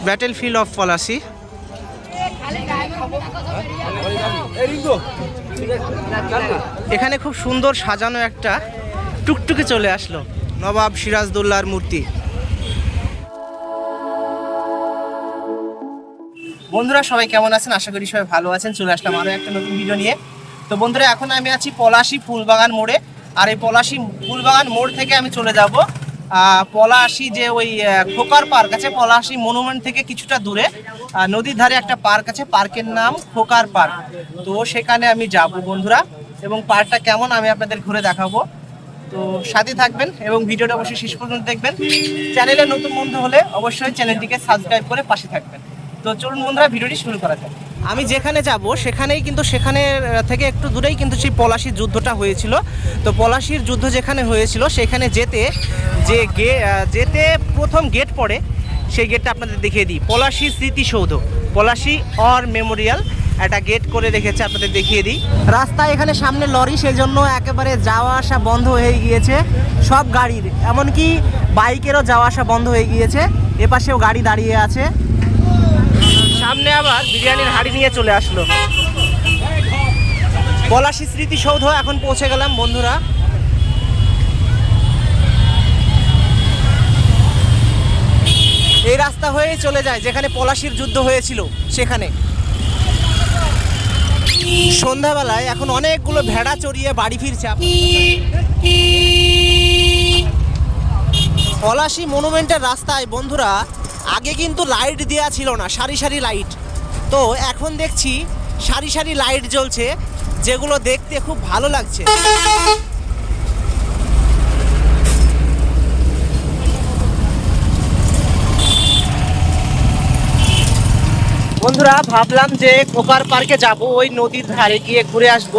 Battlefield of Palashi. এখানে খুব সুন্দর সাজানো একটা টুকটুকি চলে আসলো, নবাব সিরাজদৌল্লার মূর্তি। বন্ধুরা সবাই কেমন আছেন? আশা করি সবাই ভালো আছেন। চলে আসলাম আরও একটা নতুন ভিডিও নিয়ে। তো বন্ধুরা এখন আমি আছি পলাশী ফুলবাগান মোড়ে। আর এই পলাশী ফুলবাগান মোড় থেকে আমি চলে যাব পলাশী যে ওই খোকার পার্ক আছে, পলাশী মনুমেন্ট থেকে কিছুটা দূরে নদীর ধারে একটা পার্ক আছে, পার্কের নাম খোকার পার্ক। তো সেখানে আমি যাব বন্ধুরা, এবং পার্কটা কেমন আমি আপনাদের ঘুরে দেখাবো। তো সাথে থাকবেন এবং ভিডিওটা অবশ্যই শেষ পর্যন্ত দেখবেন। চ্যানেলে নতুন বন্ধু হলে অবশ্যই চ্যানেলটিকে সাবস্ক্রাইব করে পাশে থাকবেন। তো চলুন বন্ধুরা ভিডিওটি শুরু করা যাক। আমি যেখানে যাব সেখানেই কিন্তু সেখানে থেকে একটু দূরেই কিন্তু সেই পলাশীর যুদ্ধটা হয়েছিল। তো পলাশীর যুদ্ধ যেখানে হয়েছিল সেখানে যেতে প্রথম গেট পড়ে, সেই গেটটা আপনাদের দেখিয়ে দিই। পলাশী স্মৃতিসৌধ, পলাশী অর মেমোরিয়াল একটা গেট করে রেখেছে, আপনাদের দেখিয়ে দিই। রাস্তায় এখানে সামনে লরি, সেই জন্য একেবারে যাওয়া আসা বন্ধ হয়ে গিয়েছে সব গাড়ির, এমনকি বাইকেরও যাওয়া আসা বন্ধ হয়ে গিয়েছে। এপাশেও গাড়ি দাঁড়িয়ে আছে। সামনে আবার বিরিয়ানির হাঁড়ি নিয়ে চলে আসলো। পলাশী স্মৃতিসৌধ এখন পৌঁছে গেলাম বন্ধুরা। এই রাস্তা হয়েই চলে যায় যেখানে পলাশীর যুদ্ধ হয়েছিল সেখানে। সন্ধ্যাবেলায় এখন অনেকগুলো ভেড়া চড়িয়ে বাড়ি ফিরছে। পলাশী মনুমেন্টের রাস্তায় বন্ধুরা আগে কিন্তু লাইট দেওয়া ছিল না, সারি সারি লাইট। তো এখন দেখছি সারি সারি লাইট জ্বলছে, যেগুলো দেখতে খুব ভালো লাগছে। বন্ধুরা ভাবলাম যে খোকার পার্কে যাব, ওই নদীর ধারে গিয়ে ঘুরে আসব,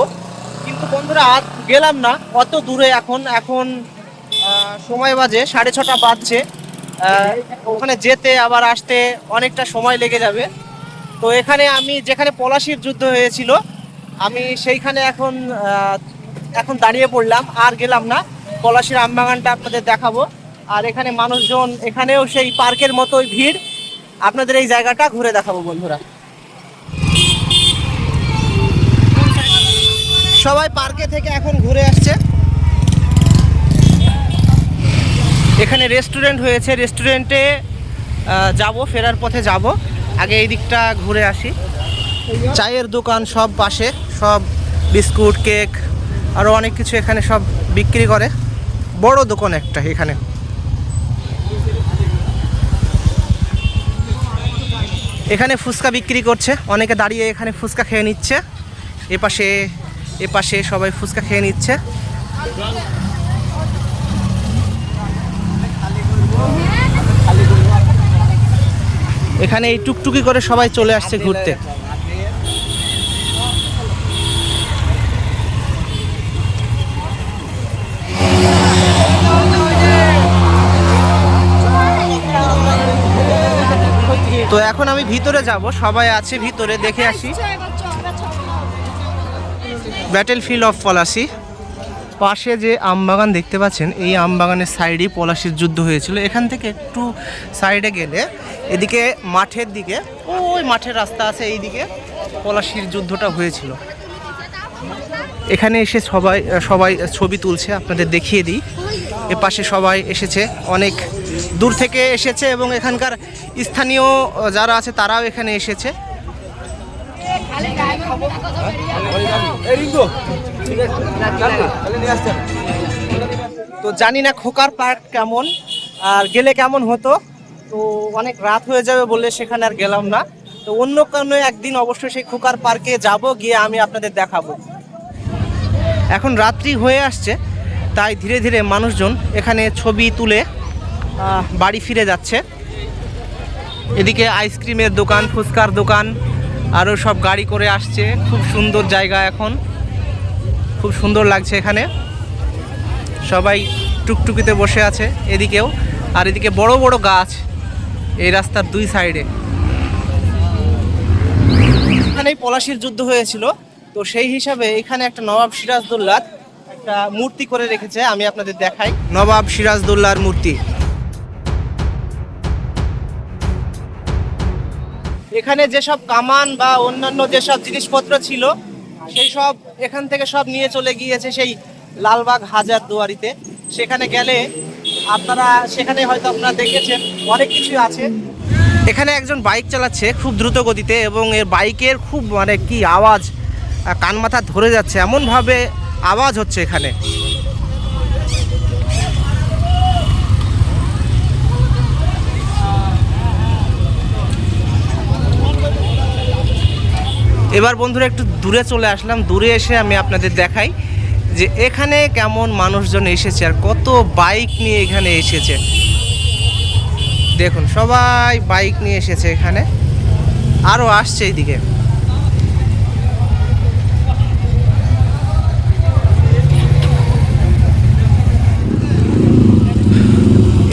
কিন্তু বন্ধুরা আর গেলাম না অত দূরে। এখন সময় বাজে 6:30 বাজছে। ওখানে যেতে আবার আসতে অনেকটা সময় লেগে যাবে। তো এখানে আমি যেখানে পলাশীর যুদ্ধ হয়েছিল আমি সেইখানে এখন দাঁড়িয়ে পড়লাম, আর গেলাম না। পলাশীর আমবাগানটা আপনাদের দেখাবো। আর এখানে মানুষজন, এখানেও সেই পার্কের মতোই ভিড়, আপনাদের এই জায়গাটা ঘুরে দেখাবো বন্ধুরা। সবাই পার্কে থেকে এখন ঘুরে আসছে। এখানে রেস্টুরেন্ট হয়েছে, রেস্টুরেন্টে যাব, ফেরার পথে যাব। আগে এই দিকটা ঘুরে আসি। চায়ের দোকান সব পাশে, সব বিস্কুট, কেক, আরও অনেক কিছু এখানে সব বিক্রি করে। বড় দোকান একটা এখানে। এখানে ফুচকা বিক্রি করছে, অনেকে দাঁড়িয়ে এখানে ফুচকা খেয়ে নিচ্ছে। এপাশে সবাই ফুচকা খেয়ে নিচ্ছে। এখানে এই টুকটুকি করে সবাই চলে আসছে ঘুরতে। তো এখন আমি ভিতরে যাব, সবাই আছে ভিতরে, দেখে আসি। Battlefield of Palashi. পাশে যে আমবাগান দেখতে পাচ্ছেন, এই আমবাগানের সাইডেই পলাশীর যুদ্ধ হয়েছিল। এখান থেকে একটু সাইডে গেলে এদিকে মাঠের দিকে, ওই মাঠের রাস্তা আছে, এইদিকে পলাশীর যুদ্ধটা হয়েছিল। এখানে এসে সবাই ছবি তুলছে, আপনাদের দেখিয়ে দিই। এপাশে সবাই এসেছে, অনেক দূর থেকে এসেছে, এবং এখানকার স্থানীয় যারা আছে তারাও এখানে এসেছে। তো জানি না খোকার পার্ক কেমন আর গেলে কেমন হতো। তো অনেক রাত হয়ে যাবে বলে সেখানে আর গেলাম না। তো অন্য কোনো একদিন অবশ্যই সেই খোকার পার্কে যাব, গিয়ে আমি আপনাদের দেখাবো। এখন রাত্রি হয়ে আসছে, তাই ধীরে ধীরে মানুষজন এখানে ছবি তুলে বাড়ি ফিরে যাচ্ছে। এদিকে আইসক্রিমের দোকান, ফুচকার দোকান, আরও সব গাড়ি করে আসছে। খুব সুন্দর জায়গা, এখন খুব সুন্দর লাগছে এখানে। সবাই টুকটুকিতে বসে আছে এদিকেও, আর এদিকে বড় বড় গাছ এই রাস্তার দুই সাইডে। এখানেই পলাশীর যুদ্ধ হয়েছিল, তো সেই হিসাবে এখানে একটা নবাব সিরাজদৌল্লার একটা মূর্তি করে রেখেছে, আমি আপনাদের দেখাই। নবাব সিরাজদৌল্লার মূর্তি। এখানে যেসব কামান বা অন্যান্য যেসব জিনিসপত্র ছিল সেই সব এখান থেকে সব নিয়ে চলে গিয়েছে সেই লালবাগ হাজারদুয়ারিতে। সেখানে গেলে সেখানে হয়তো আপনারা দেখেছেন অনেক কিছু আছে। এখানে একজন বাইক চালাচ্ছে খুব দ্রুত গতিতে এবং এর বাইকের খুব মানে কি আওয়াজ, কান মাথা ধরে যাচ্ছে এমনভাবে আওয়াজ হচ্ছে এখানে। এবার বন্ধুরা একটু দূরে চলে আসলাম, দূরে এসে আমি আপনাদের দেখাই যে এখানে কেমন মানুষজন এসেছে আর কত বাইক নিয়ে এখানে এসেছে। দেখুন সবাই বাইক নিয়ে এসেছে এখানে, আরও আসছে এইদিকে।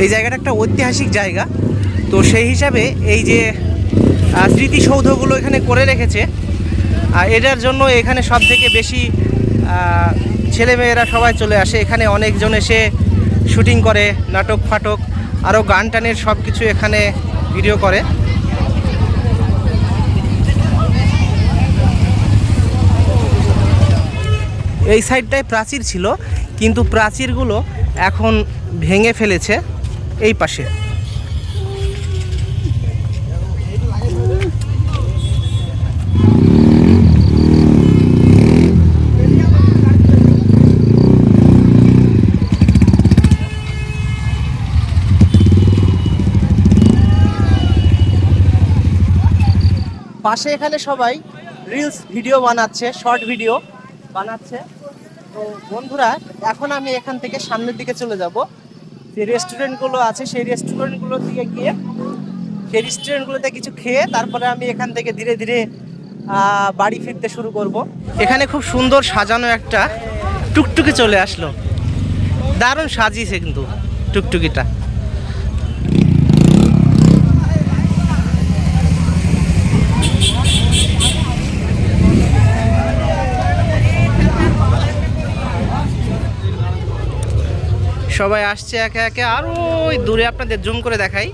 এই জায়গাটা একটা ঐতিহাসিক জায়গা, তো সেই হিসাবে এই যে স্মৃতিসৌধগুলো এখানে করে রেখেছে, আর এটার জন্য এখানে সব থেকে বেশি ছেলেমেয়েরা সবাই চলে আসে। এখানে অনেকজন এসে শুটিং করে, নাটক ফাটক আরও গান টানের সব কিছু এখানে ভিডিও করে। এই সাইডটায় প্রাচীর ছিল, কিন্তু প্রাচীরগুলো এখন ভেঙে ফেলেছে এই পাশে। পাশে এখানে সবাই রিলস ভিডিও বানাচ্ছে, শর্ট ভিডিও বানাচ্ছে। তো বন্ধুরা এখন আমি এখান থেকে সামনের দিকে চলে যাব, যে রেস্টুরেন্টগুলো আছে সেই রেস্টুরেন্টগুলোর দিকে গিয়ে সেই রেস্টুরেন্টগুলোতে কিছু খেয়ে তারপরে আমি এখান থেকে ধীরে ধীরে বাড়ি ফিরতে শুরু করব। এখানে খুব সুন্দর সাজানো একটা টুকটুকি চলে আসলো, দারুণ সাজিয়েছে কিন্তু টুকটুকিটা। সবাই আসছে একে একে, আর ওই দূরে আপনাদের জুম করে দেখাই,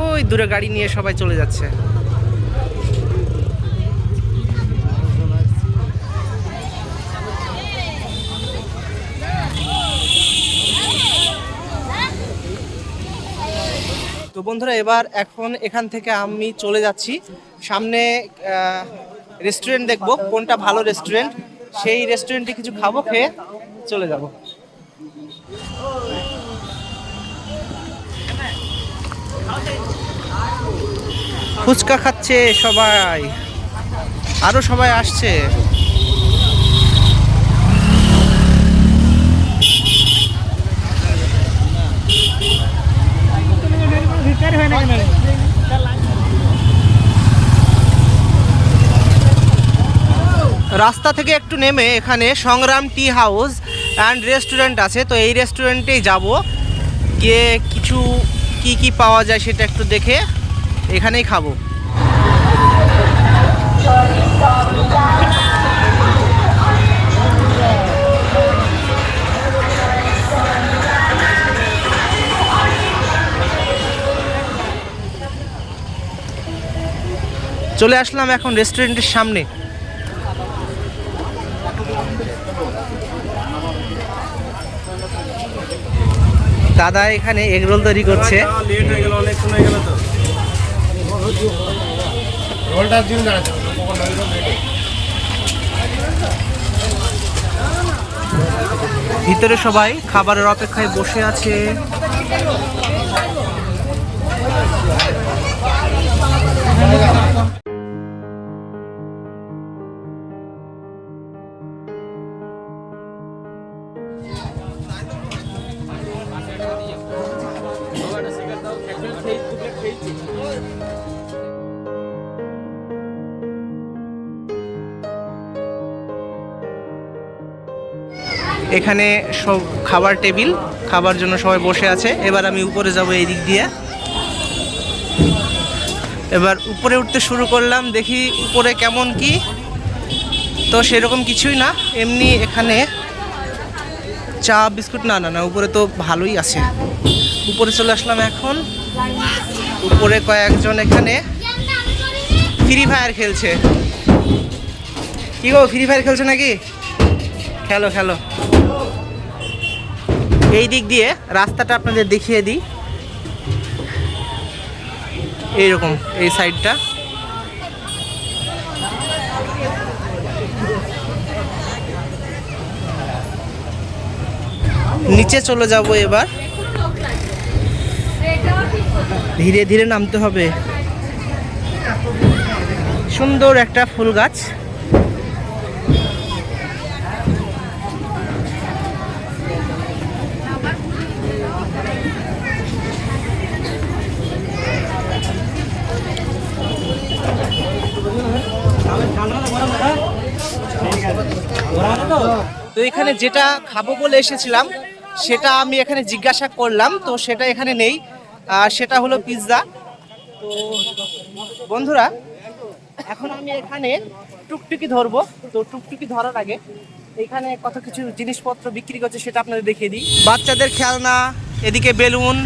ওই দূরে গাড়ি নিয়ে সবাই চলে যাচ্ছে। তো বন্ধুরা এখন এখান থেকে আমি চলে যাচ্ছি সামনে, রেস্টুরেন্ট দেখবো কোনটা ভালো রেস্টুরেন্ট, সেই রেস্টুরেন্টে কিছু খাবো, খেয়ে চলে যাব। ফুচকা খাচ্ছে সবাই, আরো সবাই আসছে। রাস্তা থেকে একটু নেমে এখানে সংগ্রাম টি হাউস অ্যান্ড রেস্টুরেন্ট আছে, তো এই রেস্টুরেন্টেই যাব, গিয়ে কিছু কি পাওয়া যায় সেটা একটু দেখে এখানেই খাবো। চলে আসলাম এখন রেস্টুরেন্টের সামনে। দাদা এখানে এগরোল তৈরি করছে। ভিতরে সবাই খাবারের অপেক্ষায় বসে আছে। এখানে সব খাবার টেবিল, খাবার জন্য সবাই বসে আছে। এবার আমি উপরে যাব এই দিক দিয়ে। এবার উপরে উঠতে শুরু করলাম, দেখি উপরে কেমন কি। তো সেরকম কিছুই না, এমনি এখানে চা বিস্কুট না উপরে তো ভালোই আছে। উপরে চলে আসলাম এখন। উপরে কয়েকজন এখানে ফ্রি ফায়ার খেলছে। কি গো, ফ্রি ফায়ার খেলছে নাকি? খেলো খেলো। এই দিক দিয়ে রাস্তাটা আপনাদের দেখিয়ে দিই, এইরকম এই সাইডটা। নিচে চলে যাব এবার, ধীরে ধীরে নামতে হবে। সুন্দর একটা ফুল গাছ। তো এখানে যেটা খাবো বলে এসেছিলাম সেটা আমি এখানে জিজ্ঞাসা করলাম, তো সেটা এখানে নেই। সেটা হলো পিৎজা। তো বন্ধুরা, এখন আমি এখানে টুকটুকি ধরবো। তো টুকটুকি ধরার আগে এখানে কত কিছু জিনিসপত্র বিক্রি করছে সেটা আপনাদের দেখিয়ে দিই। বাচ্চাদের খেলনা, এদিকে বেলুন,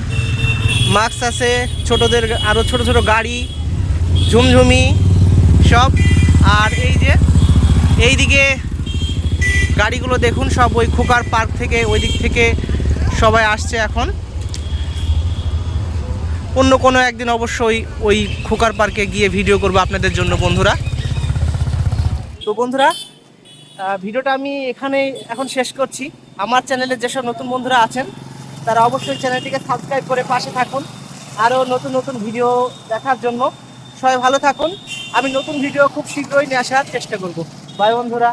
মাস্ক আছে, ছোটদের আরও ছোট ছোট গাড়ি, ঝুমঝুমি সব। আর এই যে এইদিকে গাড়িগুলো দেখুন, সব ওই খোকার পার্ক থেকে, ওই দিক থেকে সবাই আসছে এখন। অন্য কোনো একদিন অবশ্যই ওই খোকার পার্কে গিয়ে ভিডিও করব আপনাদের জন্য বন্ধুরা। তো বন্ধুরা, ভিডিওটা আমি এখানে এখন শেষ করছি। আমার চ্যানেলে যেসব নতুন বন্ধুরা আছেন তারা অবশ্যই চ্যানেলটিকে সাবস্ক্রাইব করে পাশে থাকুন আরও নতুন নতুন ভিডিও দেখার জন্য। সবাই ভালো থাকুন। আমি নতুন ভিডিও খুব শীঘ্রই নিয়ে আসার চেষ্টা করব। বাই বন্ধুরা।